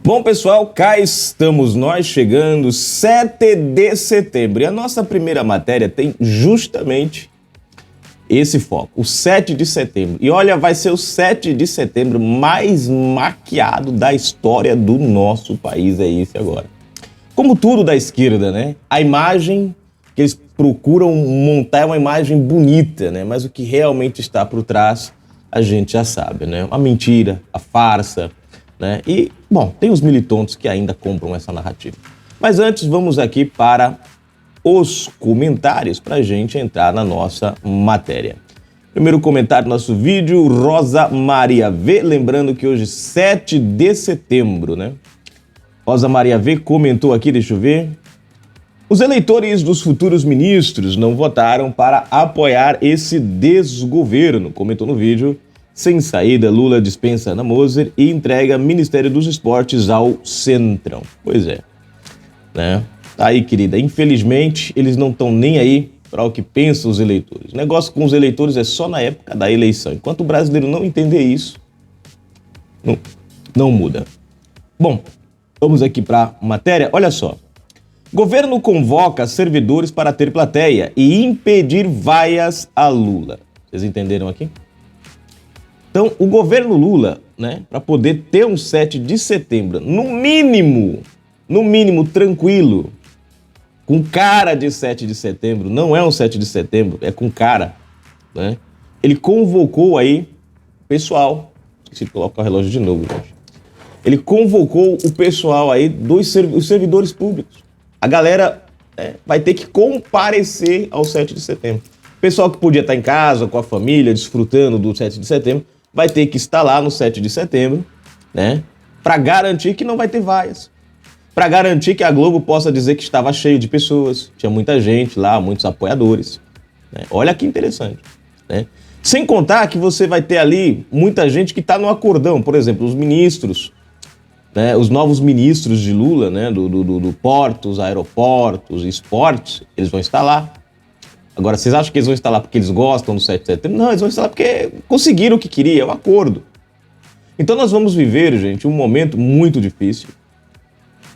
Bom, pessoal, cá estamos nós chegando 7 de setembro. E a nossa primeira matéria tem justamente esse foco, o 7 de setembro. E olha, vai ser o 7 de setembro mais maquiado da história do nosso país, é isso agora. Como tudo da esquerda, né? A imagem que eles procuram montar é uma imagem bonita, né? Mas o que realmente está por trás, a gente já sabe, né? A mentira, a farsa, né? E, bom, tem os militontos que ainda compram essa narrativa. Mas antes, vamos aqui para os comentários para a gente entrar na nossa matéria. Primeiro comentário do nosso vídeo, Rosa Maria V. Lembrando que hoje, 7 de setembro, né? Rosa Maria V comentou aqui, deixa eu ver. Os eleitores dos futuros ministros não votaram para apoiar esse desgoverno, comentou no vídeo. Sem saída, Lula dispensa Ana Moser e entrega Ministério dos Esportes ao Centrão. Pois é, né? Tá aí, querida. Infelizmente, eles não estão nem aí para o que pensam os eleitores. O negócio com os eleitores é só na época da eleição. Enquanto o brasileiro não entender isso, não muda. Bom, vamos aqui para a matéria. Olha só. Governo convoca servidores para ter plateia e impedir vaias a Lula. Vocês entenderam aqui? Então, o governo Lula, né, para poder ter um 7 de setembro, no mínimo, tranquilo, com cara de 7 de setembro, não é um 7 de setembro, é com cara, né? Ele convocou aí o pessoal, esqueci de colocar o relógio de novo, gente. Ele convocou o pessoal aí dos servidores públicos. A galera vai ter que comparecer ao 7 de setembro. O pessoal que podia estar em casa, com a família, desfrutando do 7 de setembro, vai ter que estar lá no 7 de setembro, né? Para garantir que não vai ter vaias. Para garantir que a Globo possa dizer que estava cheio de pessoas, tinha muita gente lá, muitos apoiadores. Né? Olha que interessante. Né? Sem contar que você vai ter ali muita gente que está no acordão. Por exemplo, os ministros, né? Os novos ministros de Lula, né? do portos, aeroportos, esportes, eles vão estar lá. Agora, vocês acham que eles vão estar lá porque eles gostam do 7 de setembro? Não, eles vão estar lá porque conseguiram o que queriam, é um acordo. Então nós vamos viver, gente, um momento muito difícil.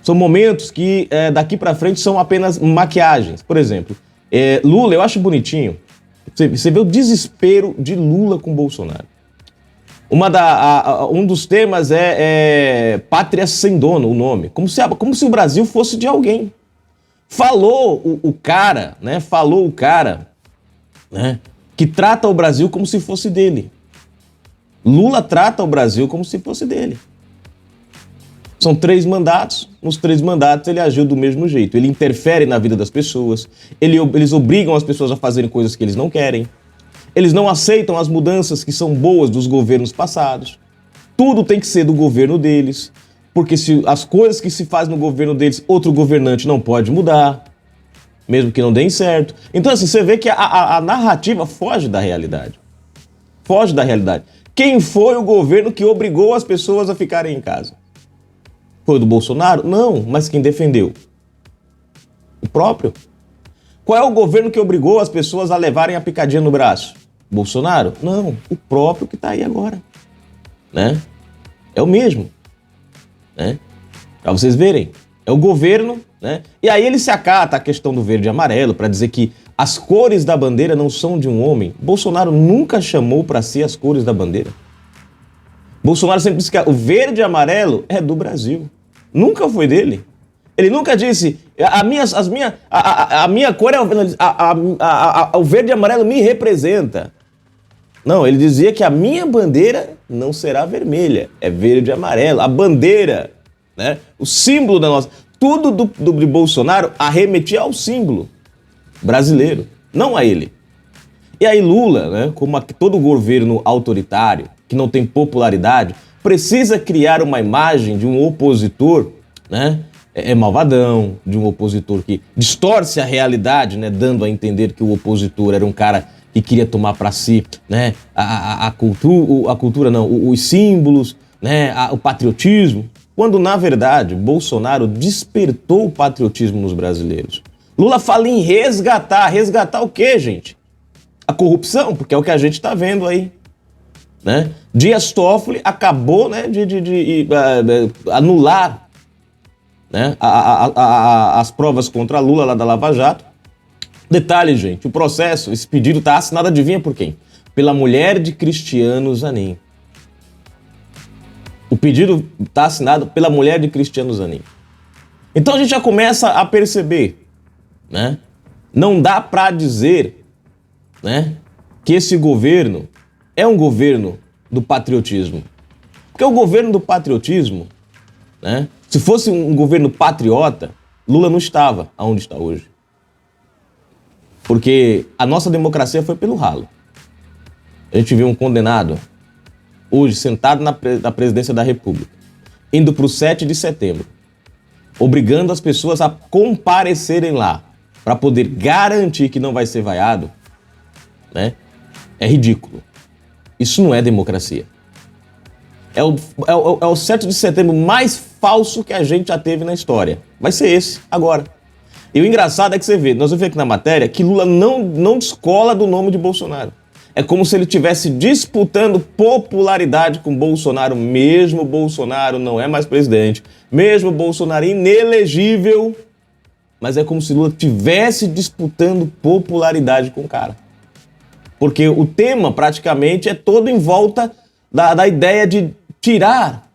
São momentos que daqui para frente são apenas maquiagens. Por exemplo, Lula, eu acho bonitinho. Você vê o desespero de Lula com Bolsonaro. Um dos temas é Pátria Sem Dono, o nome. Como se o Brasil fosse de alguém. Falou o cara, né? Né? Que trata o Brasil como se fosse dele. Lula trata o Brasil como se fosse dele. São 3 mandatos. Nos 3 mandatos ele agiu do mesmo jeito. Ele interfere na vida das pessoas. Eles obrigam as pessoas a fazerem coisas que eles não querem. Eles não aceitam as mudanças que são boas dos governos passados. Tudo tem que ser do governo deles. Porque se as coisas que se faz no governo deles, outro governante não pode mudar, mesmo que não dê certo. Então, assim, você vê que a narrativa foge da realidade. Foge da realidade. Quem foi o governo que obrigou as pessoas a ficarem em casa? Foi o do Bolsonaro? Não, mas quem defendeu? O próprio. Qual é o governo que obrigou as pessoas a levarem a picadinha no braço? Bolsonaro? Não, o próprio que está aí agora. Né? É o mesmo. Né? Para vocês verem, é o governo, né? E aí ele se acata a questão do verde e amarelo para dizer que as cores da bandeira não são de um homem. Bolsonaro nunca chamou para si as cores da bandeira. Bolsonaro sempre disse que o verde e amarelo é do Brasil. Nunca foi dele. Ele nunca disse a minha cor é o verde e amarelo me representa. Não, ele dizia que a minha bandeira não será vermelha, é verde e amarelo. A bandeira, né? O símbolo da nossa... Tudo de Bolsonaro arremetia ao símbolo brasileiro, não a ele. E aí Lula, né, como todo governo autoritário, que não tem popularidade, precisa criar uma imagem de um opositor, né? Malvadão, de um opositor que distorce a realidade, né, dando a entender que o opositor era um cara que queria tomar para si, né, os símbolos, né, o patriotismo, quando na verdade Bolsonaro despertou o patriotismo nos brasileiros. Lula fala em resgatar o quê, gente? A corrupção, porque é o que a gente está vendo aí. né? Dias Toffoli acabou, né, de anular, né, as provas contra Lula lá da Lava Jato. Detalhe, gente, o processo, esse pedido está assinado, adivinha por quem? Pela mulher de Cristiano Zanin. O pedido está assinado pela mulher de Cristiano Zanin. Então a gente já começa a perceber, né? Não dá para dizer, né, que esse governo é um governo do patriotismo. Porque o governo do patriotismo, né, se fosse um governo patriota, Lula não estava onde está hoje. Porque a nossa democracia foi pelo ralo. A gente viu um condenado hoje sentado na presidência da República, indo para o 7 de setembro, obrigando as pessoas a comparecerem lá para poder garantir que não vai ser vaiado, né? É ridículo. Isso não é democracia. É o 7 de setembro mais falso que a gente já teve na história. Vai ser esse, agora. E o engraçado é que você vê, nós vamos ver aqui na matéria, que Lula não descola do nome de Bolsonaro. É como se ele estivesse disputando popularidade com Bolsonaro, mesmo Bolsonaro não é mais presidente, mesmo Bolsonaro inelegível, mas é como se Lula estivesse disputando popularidade com o cara. Porque o tema praticamente é todo em volta da ideia de tirar,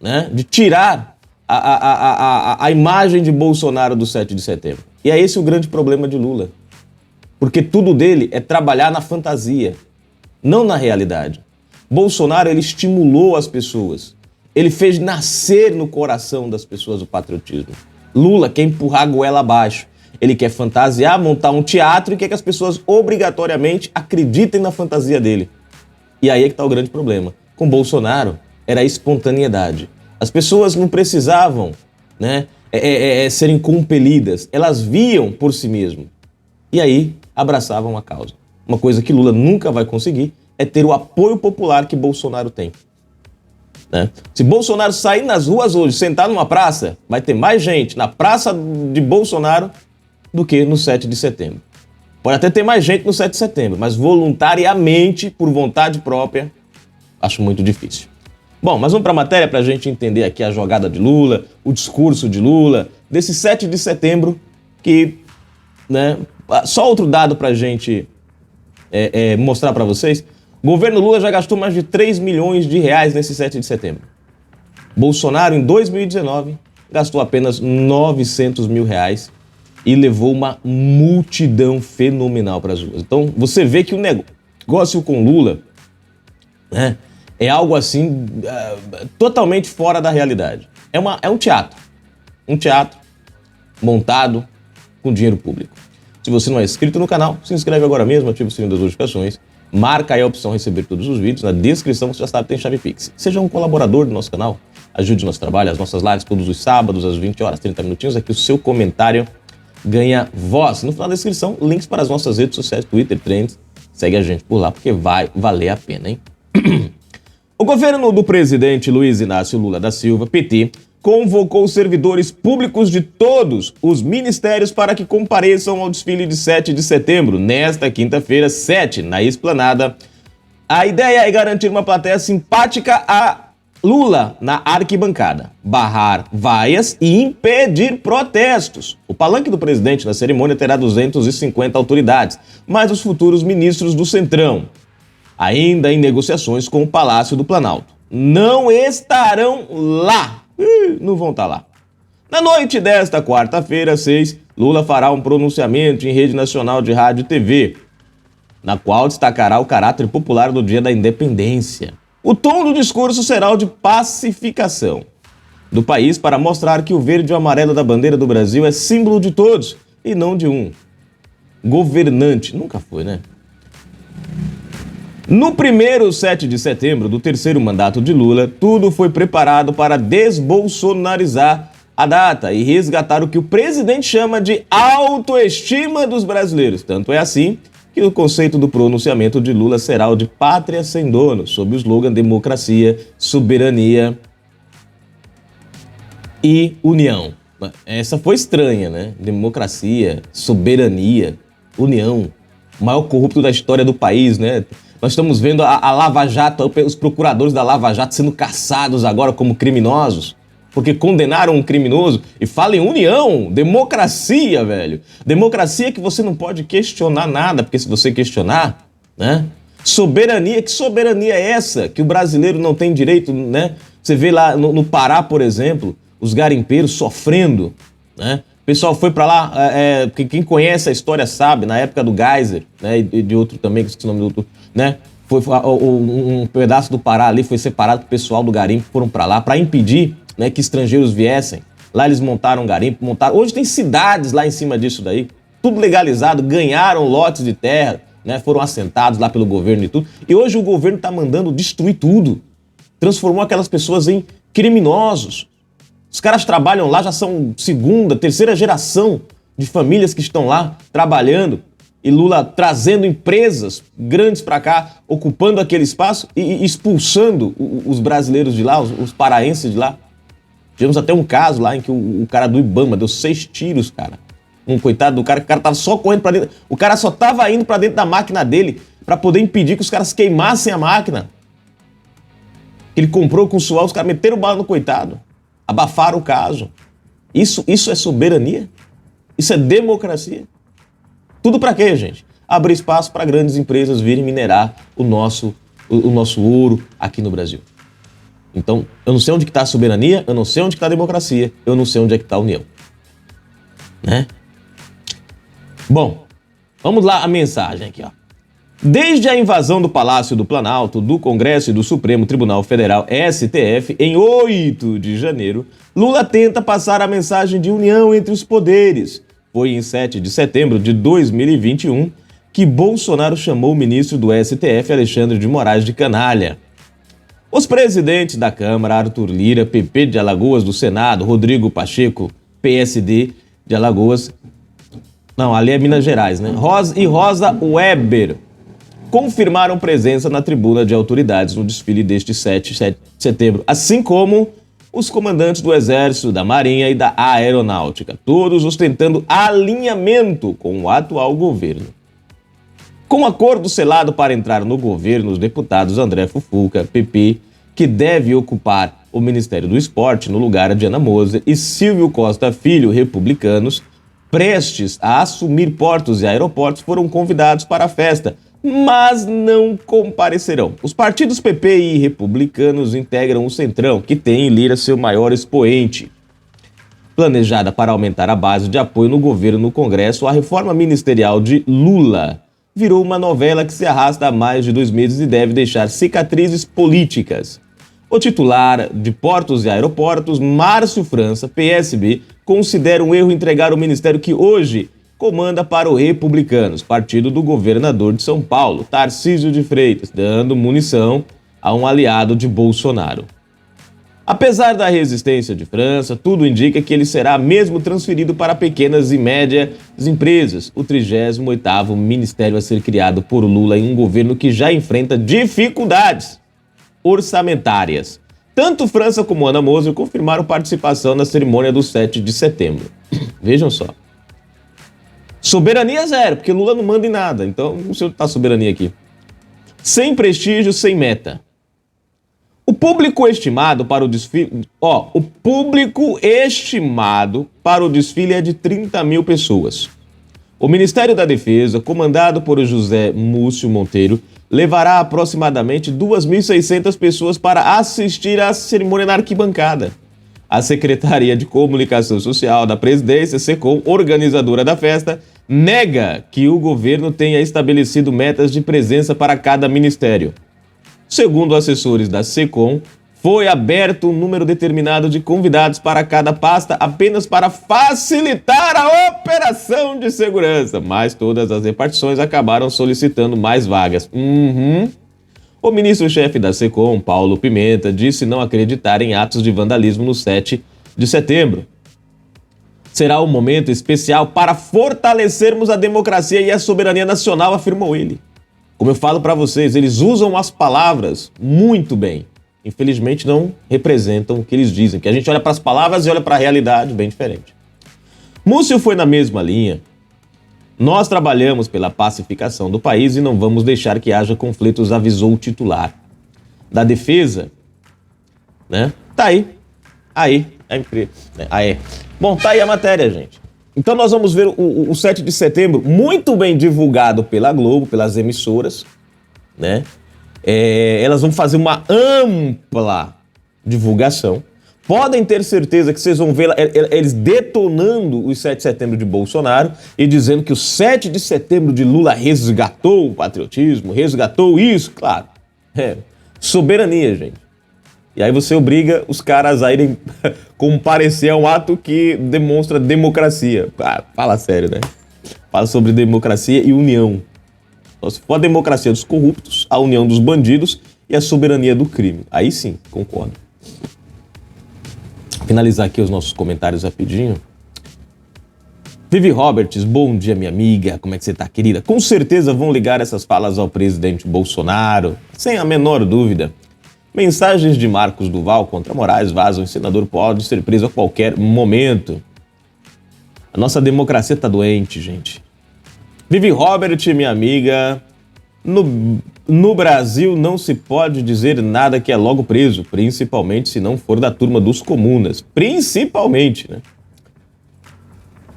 né? De tirar a imagem de Bolsonaro do 7 de setembro. E é esse o grande problema de Lula. Porque tudo dele é trabalhar na fantasia, não na realidade. Bolsonaro, ele estimulou as pessoas. Ele fez nascer no coração das pessoas o patriotismo. Lula quer empurrar a goela abaixo. Ele quer fantasiar, montar um teatro e quer que as pessoas obrigatoriamente acreditem na fantasia dele. E aí é que está o grande problema. Com Bolsonaro, era a espontaneidade. As pessoas não precisavam, né, serem compelidas. Elas viam por si mesmas. E aí abraçavam a causa. Uma coisa que Lula nunca vai conseguir é ter o apoio popular que Bolsonaro tem. Né? Se Bolsonaro sair nas ruas hoje, sentar numa praça, vai ter mais gente na praça de Bolsonaro do que no 7 de setembro. Pode até ter mais gente no 7 de setembro, mas voluntariamente, por vontade própria, acho muito difícil. Bom, mas vamos para a matéria para a gente entender aqui a jogada de Lula, o discurso de Lula, desse 7 de setembro que, né, só outro dado para a gente mostrar para vocês. O governo Lula já gastou mais de 3 milhões de reais nesse 7 de setembro. Bolsonaro, em 2019, gastou apenas 900 mil reais e levou uma multidão fenomenal para as ruas. Então, você vê que o negócio com Lula, né, é algo assim totalmente fora da realidade. É um teatro. Um teatro montado com dinheiro público. Se você não é inscrito no canal, se inscreve agora mesmo, ativa o sininho das notificações, marca aí a opção receber todos os vídeos. Na descrição você já sabe, tem chave Pix. Seja um colaborador do nosso canal, ajude o nosso trabalho, as nossas lives todos os sábados às 20 horas, 30 minutinhos. Aqui o seu comentário ganha voz. No final da descrição, links para as nossas redes sociais, Twitter, Trends. Segue a gente por lá, porque vai valer a pena, hein? O governo do presidente Luiz Inácio Lula da Silva, PT, convocou servidores públicos de todos os ministérios para que compareçam ao desfile de 7 de setembro, nesta quinta-feira, 7, na Esplanada. A ideia é garantir uma plateia simpática a Lula na arquibancada, barrar vaias e impedir protestos. O palanque do presidente na cerimônia terá 250 autoridades, mais os futuros ministros do Centrão, ainda em negociações com o Palácio do Planalto. Não estarão lá. Não vão estar lá. Na noite desta quarta-feira, 6, Lula fará um pronunciamento em rede nacional de rádio e TV, na qual destacará o caráter popular do Dia da Independência. O tom do discurso será o de pacificação do país para mostrar que o verde e o amarelo da bandeira do Brasil é símbolo de todos e não de um governante. Nunca foi, né? No primeiro 7 de setembro do terceiro mandato de Lula, tudo foi preparado para desbolsonarizar a data e resgatar o que o presidente chama de autoestima dos brasileiros. Tanto é assim que o conceito do pronunciamento de Lula será o de pátria sem dono, sob o slogan democracia, soberania e união. Essa foi estranha, né? Democracia, soberania, união. O maior corrupto da história do país, né? Nós estamos vendo a Lava Jato, os procuradores da Lava Jato sendo caçados agora como criminosos, porque condenaram um criminoso. E fala em união, democracia, velho. Democracia que você não pode questionar nada, porque se você questionar, né? Soberania, que soberania é essa? Que o brasileiro não tem direito, né? Você vê lá no Pará, por exemplo, os garimpeiros sofrendo, né? O pessoal foi pra lá, quem conhece a história sabe, na época do Geyser, né? E de outro também, que esqueci o nome do outro, né? Um pedaço do Pará ali foi separado pro pessoal do garimpo, foram pra lá pra impedir, né, que estrangeiros viessem. Lá eles montaram um garimpo, Hoje tem cidades lá em cima disso daí, tudo legalizado, ganharam lotes de terra, né? Foram assentados lá pelo governo e tudo. E hoje o governo tá mandando destruir tudo. Transformou aquelas pessoas em criminosos. Os caras trabalham lá, já são segunda, terceira geração de famílias que estão lá trabalhando. E Lula trazendo empresas grandes para cá, ocupando aquele espaço e expulsando os brasileiros de lá, os paraenses de lá. Tivemos até um caso lá em que o cara do Ibama deu 6 tiros, cara. Um coitado do cara, que o cara tava só correndo pra dentro. O cara só tava indo pra dentro da máquina dele pra poder impedir que os caras queimassem a máquina. Que ele comprou com suor, os caras meteram bala no coitado. Abafaram o caso. Isso é soberania? Isso é democracia? Tudo pra quê, gente? Abrir espaço para grandes empresas virem minerar o nosso ouro aqui no Brasil. Então, eu não sei onde que tá a soberania, eu não sei onde que tá a democracia, eu não sei onde é que tá a união. Né? Bom, vamos lá a mensagem aqui, ó. Desde a invasão do Palácio do Planalto, do Congresso e do Supremo Tribunal Federal, STF, em 8 de janeiro, Lula tenta passar a mensagem de união entre os poderes. Foi em 7 de setembro de 2021 que Bolsonaro chamou o ministro do STF, Alexandre de Moraes, de canalha. Os presidentes da Câmara, Arthur Lira, PP de Alagoas, do Senado, Rodrigo Pacheco, PSD de Alagoas, não, ali é Minas Gerais, né? Rosa Weber, confirmaram presença na tribuna de autoridades no desfile deste 7 de setembro, assim como os comandantes do Exército, da Marinha e da Aeronáutica, todos ostentando alinhamento com o atual governo. Com o acordo selado para entrar no governo, os deputados André Fufuca, PP, que deve ocupar o Ministério do Esporte no lugar de Ana Moser, e Silvio Costa Filho, republicanos, prestes a assumir portos e aeroportos, foram convidados para a festa, mas não comparecerão. Os partidos PP e republicanos integram o Centrão, que tem em Lira seu maior expoente. Planejada para aumentar a base de apoio no governo no Congresso, a reforma ministerial de Lula virou uma novela que se arrasta há mais de 2 meses e deve deixar cicatrizes políticas. O titular de Portos e Aeroportos, Márcio França, PSB, considera um erro entregar o ministério que hoje comanda para o Republicanos, partido do governador de São Paulo, Tarcísio de Freitas, dando munição a um aliado de Bolsonaro. Apesar da resistência de França, tudo indica que ele será mesmo transferido para pequenas e médias empresas, o 38º ministério a ser criado por Lula em um governo que já enfrenta dificuldades orçamentárias. Tanto França como Ana Moser confirmaram participação na cerimônia do 7 de setembro. Vejam só. Soberania zero, porque Lula não manda em nada. Então, não sei onde está a soberania aqui. Sem prestígio, sem meta. O público estimado para o desfile... o público estimado para o desfile é de 30 mil pessoas. O Ministério da Defesa, comandado por José Múcio Monteiro, levará aproximadamente 2.600 pessoas para assistir à cerimônia na arquibancada. A Secretaria de Comunicação Social da Presidência, SECOM, organizadora da festa, nega que o governo tenha estabelecido metas de presença para cada ministério. Segundo assessores da SECOM, foi aberto um número determinado de convidados para cada pasta apenas para facilitar a operação de segurança, mas todas as repartições acabaram solicitando mais vagas. O ministro-chefe da SECOM, Paulo Pimenta, disse não acreditar em atos de vandalismo no 7 de setembro. Será um momento especial para fortalecermos a democracia e a soberania nacional, afirmou ele. Como eu falo para vocês, eles usam as palavras muito bem. Infelizmente não representam o que eles dizem, que a gente olha para as palavras e olha para a realidade bem diferente. Múcio foi na mesma linha Nós trabalhamos pela pacificação do país e não vamos deixar que haja conflitos, avisou o titular da defesa, né? Tá aí. Aí. Aí. Bom, tá aí a matéria, gente. Então nós vamos ver o 7 de setembro muito bem divulgado pela Globo, pelas emissoras, né? Elas vão fazer uma ampla divulgação. Podem ter certeza que vocês vão ver eles detonando os 7 de setembro de Bolsonaro e dizendo que o 7 de setembro de Lula resgatou o patriotismo, resgatou isso, claro. Soberania, gente. E aí você obriga os caras a irem comparecer a um ato que demonstra democracia. Fala sério, né? Fala sobre democracia e união. Então, se for a democracia dos corruptos, a união dos bandidos e a soberania do crime. Aí sim, concordo. Finalizar aqui os nossos comentários rapidinho. Vivi Roberts, bom dia, minha amiga. Como é que você tá, querida? Com certeza vão ligar essas falas ao presidente Bolsonaro, sem a menor dúvida. Mensagens de Marcos Duval contra Moraes vazam e o senador pode ser preso a qualquer momento. A nossa democracia tá doente, gente. Vivi Robert, minha amiga, no Brasil não se pode dizer nada que é logo preso, principalmente se não for da turma dos comunas. Principalmente, né?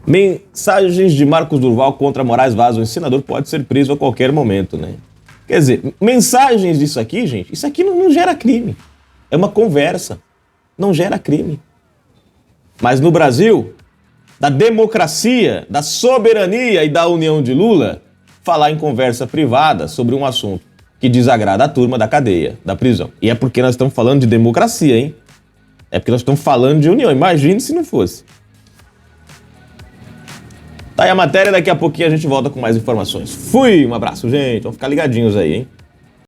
Mensagens de Marcos Duval contra Moraes vazam e o senador pode ser preso a qualquer momento, né? Quer dizer, mensagens disso aqui, gente, isso aqui não gera crime. É uma conversa. Não gera crime. Mas no Brasil, da democracia, da soberania e da união de Lula, falar em conversa privada sobre um assunto que desagrada a turma da cadeia, da prisão. E é porque nós estamos falando de democracia, hein? É porque nós estamos falando de união. Imagine se não fosse. Tá aí a matéria, daqui a pouquinho a gente volta com mais informações. Fui, um abraço, gente. Vamos ficar ligadinhos aí, hein?